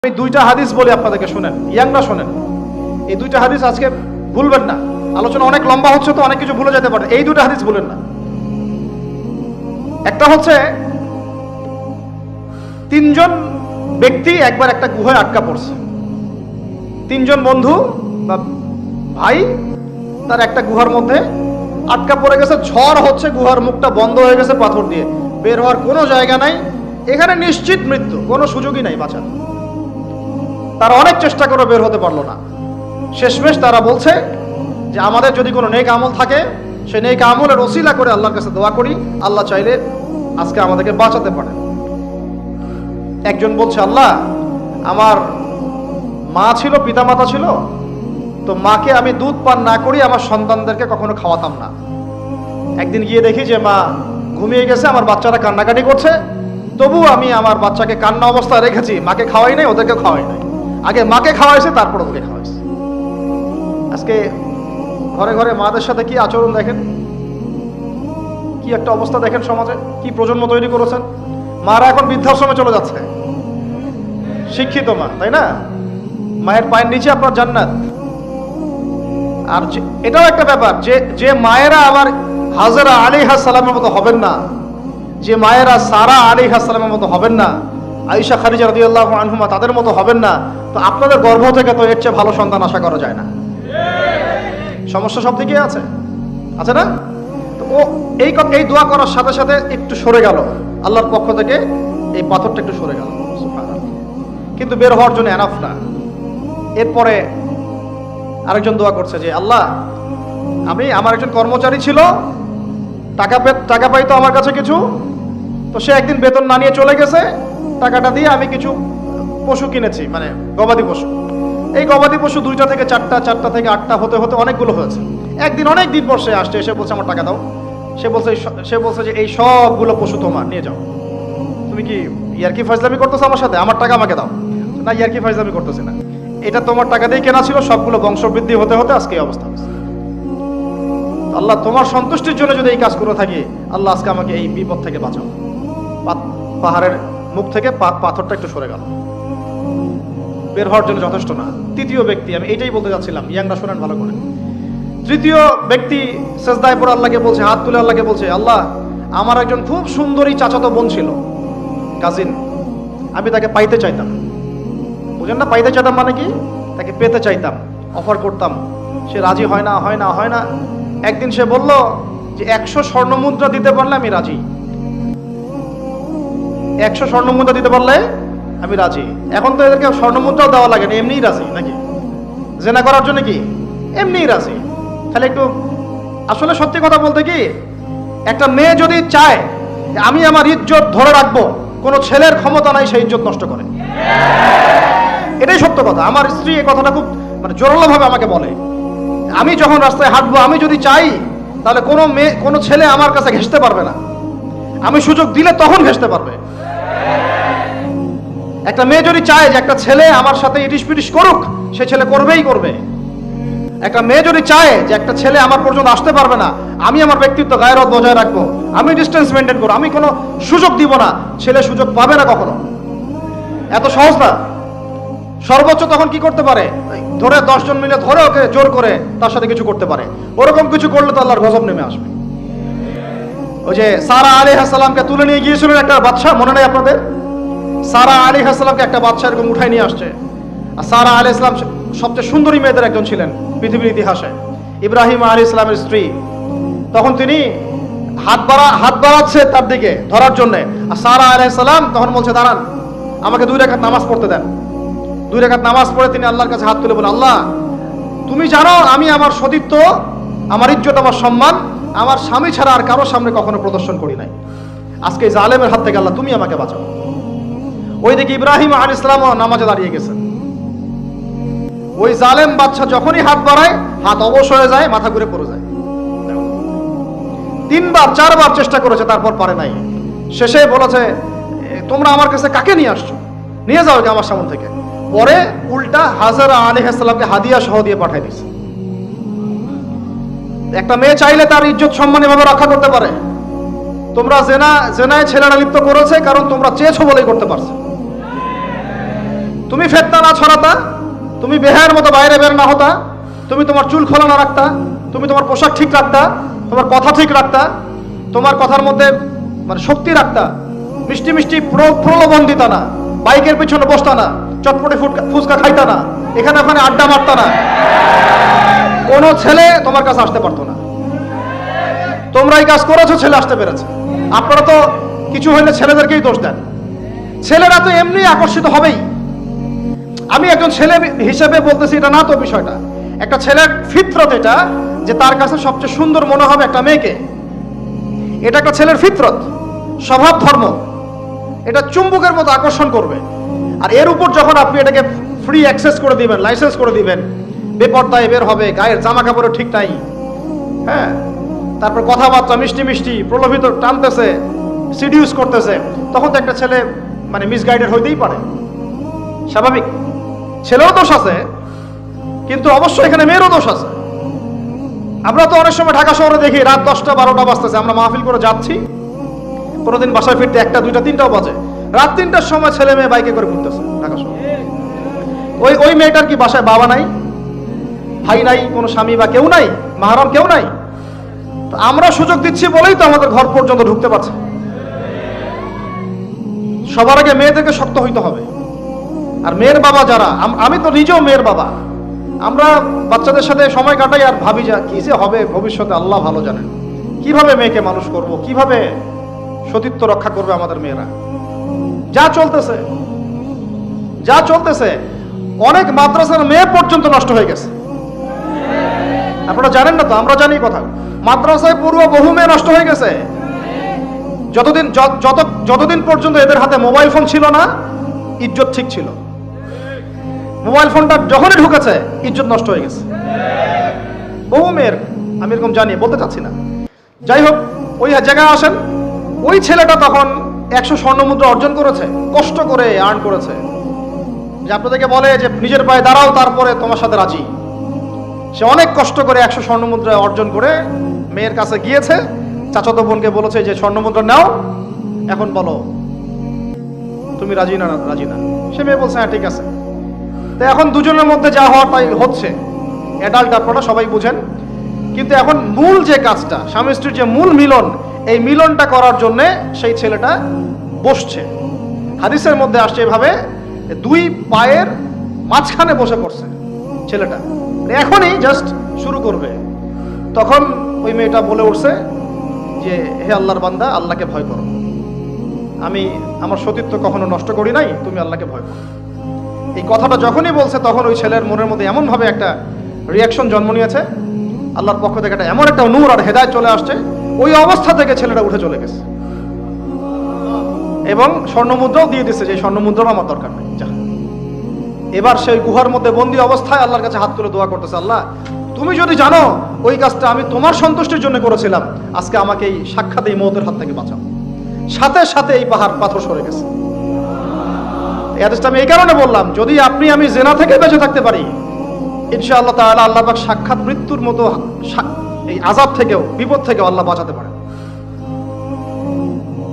আমি দুইটা হাদিস বলি আপনাদেরকে, শুনেন, ইয়াংরা শোনেন। এই দুইটা হাদিস আজকে ভুলবেন না। আলোচনা অনেক লম্বা হচ্ছে তো অনেক কিছু ভুলে যেতে পারে, এই দুইটা হাদিস ভুলেন না। একটা হচ্ছে তিনজন ব্যক্তি একবার একটা গুহায় আটকা পড়ছে। তিনজন বন্ধু বা ভাই তার একটা গুহার মধ্যে আটকা পড়ে গেছে। ঝড় হচ্ছে, গুহার মুখটা বন্ধ হয়ে গেছে পাথর দিয়ে, বের হওয়ার কোনো জায়গা নাই। এখানে নিশ্চিত মৃত্যু, কোনো সুযোগই নাই বাঁচার। তারা অনেক চেষ্টা করে বের হতে পারলো না। শেষমেশ তারা বলছে যে আমাদের যদি কোনো নেক আমল থাকে, সেই নেক আমলের ওসিলা করে আল্লাহর কাছে দোয়া করি, আল্লাহ চাইলে আজকে আমাদেরকে বাঁচাতে পারে। একজন বলছে, আল্লাহ, আমার মা ছিল, পিতামাতা ছিল, তো মাকে আমি দুধ পান না করি আমার সন্তানদেরকে কখনো খাওয়াতাম না। একদিন গিয়ে দেখি যে মা ঘুমিয়ে গেছে, আমার বাচ্চারা কান্নাকাটি করছে, তবু আমি আমার বাচ্চাকে কান্না অবস্থায় রেখেছি, মাকে খাওয়াই নাই, ওদেরকে খাওয়াই নাই। আগে মাকে খাওয়াইছে, তারপর ওদেরকে খাওয়াইছে। আজকে ঘরে ঘরে মাদের সাথে কি আচরণ দেখেন, কি একটা অবস্থা দেখেন সমাজে, কি প্রজন্ম তৈরি করেছেন। মারা এখন বৃদ্ধাশ্রমে চলে যাচ্ছে। শিক্ষিত মা, তাই না? মায়ের পায়ের নিচে আপনার জান্নাত। আর এটাও একটা ব্যাপার যে যে মায়েরা আবার হাজরা আলাইহিস সালামের মতো হবেন না, যে মায়েরা সারা আলাইহিস সালামের মতো হবেন না, আয়েশা খাদিজা রাদিয়াল্লাহু আনহুমা তাদের মতো হবেন না, তো আপনাদের গর্ভ থেকে তো এর চেয়ে ভালো সন্তান আশা করা যায় না। সমস্যা সব দিকেই আছে, আছে না? তো ও এই দোয়া করার সাথে সাথে একটু সরে গেল, আল্লাহর পক্ষ থেকে এই পাথরটা একটু সরে গেল, সুবহানাল্লাহ। কিন্তু বের হওয়ার জন্য এনাফ না। এরপরে আরেকজন দোয়া করছে যে আল্লাহ, আমার একজন কর্মচারী ছিল, টাকা পাইতো আমার কাছে কিছু, তো সে একদিন বেতন না নিয়ে চলে গেছে। টাকাটা দিয়ে আমি কিছু পশু কিনেছি, মানে গবাদি পশু। এই গবাদি পশু 2টা থেকে 4টা, 4টা থেকে 8টা হতে হতে অনেকগুলো হয়েছে। একদিন অনেক দিন পর সে আসছে, এসে বলছে আমার টাকা দাও। সে বলছে যে এই সবগুলো পশু তোমার, নিয়ে যাও। তুমি কি ইয়ারকি ফাজলামি করতেছো আমার সাথে? আমার টাকা আমাকে দাও। না, ইয়ারকি ফাজলামি করতেছি না, এটা তোমার টাকা দিয়ে কেনা ছিল, সবগুলো বংশবৃদ্ধি হতে হতে আজকে এই অবস্থা হয়েছে। আল্লাহ, তোমার সন্তুষ্টির জন্য যদি এই কাজ করে থাকি, আল্লাহ আজকে আমাকে এই বিপদ থেকে বাঁচাও। পাহাড়ের মুখ থেকে পাথরটা একটু সরে গেল, বের হওয়ার জন্য যথেষ্ট না। তৃতীয় ব্যক্তি, আমি এটাই বলতে যাচ্ছিলাম, ইয়াংরা শোনেন ভালো করে। তৃতীয় ব্যক্তি সেজদায় পড়ে আল্লাহকে বলছে, হাত তুলে আল্লাহকে বলছে, আল্লাহ, আমার একজন খুব সুন্দরী চাচাতো বোন ছিল, কাজিন, আমি তাকে পাইতে চাইতাম। বুঝেন না? পাইতে চাইতাম মানে কি? তাকে পেতে চাইতাম, অফার করতাম। সে রাজি হয় না, হয় না, হয় না। একদিন সে বলল যে 100 স্বর্ণ মুদ্রা দিতে পারলে আমি রাজি। 100 স্বর্ণ মুদ্রা দিতে পারলে আমি রাজি। এখন তো এদেরকে স্বর্ণ মুদ্রাও দেওয়া লাগে না, এমনিই রাজি নাকি? জেনা করার জন্য কি এমনিই রাজি? খালি একটু, আসলে সত্যি কথা বলতে কি, একটা মেয়ে যদি চায় আমি আমার ইজ্জত ধরে রাখবো, কোনো ছেলের ক্ষমতা নাই সেই ইজ্জত নষ্ট করে। এটাই সত্য কথা। আমার স্ত্রী এই কথাটা খুব জোরালোভাবে আমাকে বলে, আমি যখন রাস্তায় হাঁটবো, আমি যদি চাই, তাহলে কোনো ছেলে আমার কাছে ঘেঁষতে পারবে না। আমি সুযোগ দিলে তখন ঘেঁষতে পারবে। একটা মেয়ে যদি চায় যে একটা ছেলে আমার সাথে ইটিস পিটিস করুক, সে ছেলে করবেই করবে। একটা মেয়ে যদি চায় যে একটা ছেলে আমার পর্যন্ত আসতে পারবে না, আমি আমার ব্যক্তিত্ব গায়রত বজায় রাখবো, আমি ডিস্টেন্স মেনটেন করবো, আমি কোনো সুযোগ দিব না, ছেলে সুযোগ পাবে না কখনো। এত সহজ না। সর্বোচ্চ তখন কি করতে পারে, ধরে 10 জন মিলে ধরে ওকে জোর করে তার সাথে কিছু করতে পারে। ওরকম কিছু করলে তো আল্লাহর গজব নেমে আসবে। ওই যে সারা আলাইহিস সালামকে তুলে নিয়ে গিয়েছিলেন একটা বাদশা, মনে নেই আপনাদের? সারা আলাইহিস সালামকে একটা বাদশা এরকম উঠাই নিয়ে আসছে। আর সারা আলাইহিস সালাম সবচেয়ে সুন্দরী মেয়েদের একজন ছিলেন পৃথিবীর ইতিহাসে, ইব্রাহিম আলাইহিস সালামের স্ত্রী। তখন তিনি হাত বাড়াচ্ছে তার দিকে ধরার জন্য। আর সারা আলাইহিস সালাম তখন বলছে, দাঁড়ান, আমাকে 2 রাকাত নামাজ পড়তে দেন। 2 রাকাত নামাজ পড়ে তিনি আল্লাহর কাছে হাত তুলে বলেন, আল্লাহ, তুমি জানো আমি আমার সতীত্ব, আমার ইজ্জত, আমার সম্মান আমার স্বামী ছাড়া আর কারোর সামনে কখনো প্রদর্শন করি নাই। আজকে এই জালেমের হাত থেকে আল্লাহ তুমি আমাকে বাঁচাও। ওইদিকে ইব্রাহিম আলাইহিস সালাম নামাজে দাঁড়িয়ে গেছেন। ওই জালেম বাদশা যখনই হাত বাড়ায়, হাত অবশ হয়ে যায়, মাথা ঘুরে পড়ে যায়। 3বার 4বার চেষ্টা করেছে, তারপর পারে নাই। শেষে বলেছে, তোমরা আমার কাছে কাকে নিয়ে আসছো? নিয়ে যাও আমার সামনে থেকে। পরে উল্টা হাজরা আলাইহিস সালামকে হাদিয়া সহ দিয়ে পাঠিয়ে দিয়েছে। একটা মেয়ে চাইলে তার ইজ্জত সম্মান এভাবে রক্ষা করতে পারে। তোমরা জেনায় ছেলেরা লিপ্ত করেছে, কারণ তোমরা চেয়েছো বলেই করতে পারছো। তুমি ফেতনা না ছড়াতা, তুমি বেহায়ের মতো বাইরে বের না হতা, তুমি তোমার চুল খোলা না রাখতা, তুমি তোমার পোশাক ঠিক রাখতা, তোমার কথা ঠিক রাখতা, তোমার কথার মধ্যে মানে শক্তি রাখতা, মিষ্টি মিষ্টি প্রলোভন দিতা না, বাইকের পিছনে বসতা না, চটপটি ফুচকা খাইতা না, এখানে ওখানে আড্ডা মারতা না, কোনো ছেলে তোমার কাছে আসতে পারতো না। তোমরা এই কাজ করেছো, ছেলে আসতে পেরেছে। আপনারা তো কিছু হইলে ছেলেদেরকেই দোষ দেন। ছেলেরা তো এমনি আকর্ষিত হবেই। আমি একজন ছেলে হিসেবে বলতেছি এটা না তো বিষয়টা, একটা ছেলের ফিতরত এটা যে তার কাছে সবচেয়ে সুন্দর মনে হবে একটা মেয়েকে। এটা একটা ছেলের ফিতরত, স্বভাব ধর্ম, এটা চুম্বকের মতো আকর্ষণ করবে। আর এর উপর যখন আপনি এটাকে ফ্রি অ্যাক্সেস করে দিবেন, লাইসেন্স করে দিবেন, বেপর্দায় বের হবে, গায়ের জামা কাপড়ও ঠিক নাই, হ্যাঁ, তারপর কথাবার্তা মিষ্টি মিষ্টি প্রলোভিত টানতেছে, সিডিউস করতেছে, তখন তো একটা ছেলে মানে মিসগাইডেড হইতেই পারে, স্বাভাবিক। ছেলেরও দোষ আছে, কিন্তু অবশ্যই এখানে মেয়েরও দোষ আছে। আমরা তো অনেক সময় ঢাকা শহরে দেখি রাত 10টা 12টা বাজতেছে, আমরা মাহফিল করে যাচ্ছি, কোনোদিন বাসায় ফিরতে 1টা 2টা 3টাও বাজে, রাত 3টার সময় ছেলে মেয়ে বাইকে করে ঘুরতেছে ঢাকা শহরে। ওই মেয়েটার কি বাসায় বাবা নাই, ভাই নাই, কোনো স্বামী বা কেউ নাই, মাহারাম কেউ নাই? তো আমরা সুযোগ দিচ্ছি বলেই তো আমাদের ঘর পর্যন্ত ঢুকতে পারছে। সবার আগে মেয়েদেরকে শক্ত হইতে হবে। আর মেয়ের বাবা যারা, আমি তো নিজেও মেয়ের বাবা, আমরা বাচ্চাদের সাথে সময় কাটাই আর ভাবি যা কি যে হবে ভবিষ্যতে আল্লাহ ভালো জানেন, কিভাবে মেয়েকে মানুষ করব, কিভাবে সতীত্ব রক্ষা করবে আমাদের মেয়েরা। যা চলতেছে অনেক মাদ্রাসার মেয়ে পর্যন্ত নষ্ট হয়ে গেছে। আপনারা জানেন না তো, আমরা জানি কথা। মাদ্রাসায় পড়ুয়া বহু মেয়ে নষ্ট হয়ে গেছে। যতদিন পর্যন্ত এদের হাতে মোবাইল ফোন ছিল না, ইজ্জত ঠিক ছিল। মোবাইল ফোনটা যখনই ঢুকেছে, ইজ্জত নষ্ট হয়ে গেছে বহু মেয়ের। আমি এরকম জানি, বলতে চাচ্ছি না। যাই হোক, ওই জায়গায় আসেন, ওই ছেলেটা তখন 100 স্বর্ণ মুদ্রা অর্জন করেছে, কষ্ট করে আর্ন করেছে, যে আপনাদেরকে বলে যে নিজের পায়ে দাঁড়াও তারপরে তোমার সাথে রাজি। সে অনেক কষ্ট করে 100 স্বর্ণ মুদ্রা অর্জন করে মেয়ের কাছে গিয়েছে, চাচাতো বোনকে বলেছে যে স্বর্ণ মুদ্রা নাও, এখন বলো তুমি রাজি না। সে মেয়ে বলছে হ্যাঁ ঠিক আছে। তো এখন দুজনের মধ্যে যা হওয়ার তাই হচ্ছে, অ্যাডাল্ট আপনারা সবাই বুঝেন। কিন্তু এখন মূল যে কাজটা, স্বামী স্ত্রীর যে মূল মিলন, এই মিলনটা করার জন্যে সেই ছেলেটা বসছে। হাদিসের মধ্যে আসছে এভাবে, 2 পায়ের মাঝখানে বসে পড়ছে ছেলেটা, এখনই জাস্ট শুরু করবে। তখন ওই মেয়েটা বলে উঠছে যে হে আল্লাহর বান্দা, আল্লাহকে ভয় করো, আমি আমার সতীত্ব কখনো নষ্ট করি নাই, তুমি আল্লাহকে ভয় করো। এই কথাটা যখনই বলছে, তখন ওই ছেলের মনের মধ্যে এমনভাবে একটা রিয়াকশন জন্ম নিয়েছে, আল্লাহর পক্ষ থেকে এমন একটা নূর আর হেদায়েত চলে আসছে, ওই অবস্থা থেকে ছেলেটা উঠে চলে গেছে এবং স্বর্ণমুদ্রাও দিয়ে দিচ্ছে, যে স্বর্ণমুদ্রাও আমার দরকার নেই, যা। এবার সেই গুহার মধ্যে বন্দি অবস্থায় আল্লাহর কাছে হাত তুলে দোয়া করতেছে, আল্লাহ তুমি যদি জানো ওই কাজটা আমি তোমার সন্তুষ্টির জন্য করেছিলাম, আজকে আমাকে এই সাক্ষাৎ এই মওতের হাত থেকে বাঁচাও। সাথে সাথে এই পাহাড় পাথর সরে গেছে। এই হাদিসটা আমি এই কারণে বললাম, যদি আমি জেনা থেকে বেঁচে থাকতে পারি, ইনশাআল্লাহ তাআলা আল্লাহ পাক সাক্ষাৎ মৃত্যুর মতো এই আযাব থেকেও, বিপদ থেকেও আল্লাহ বাঁচাতে পারে।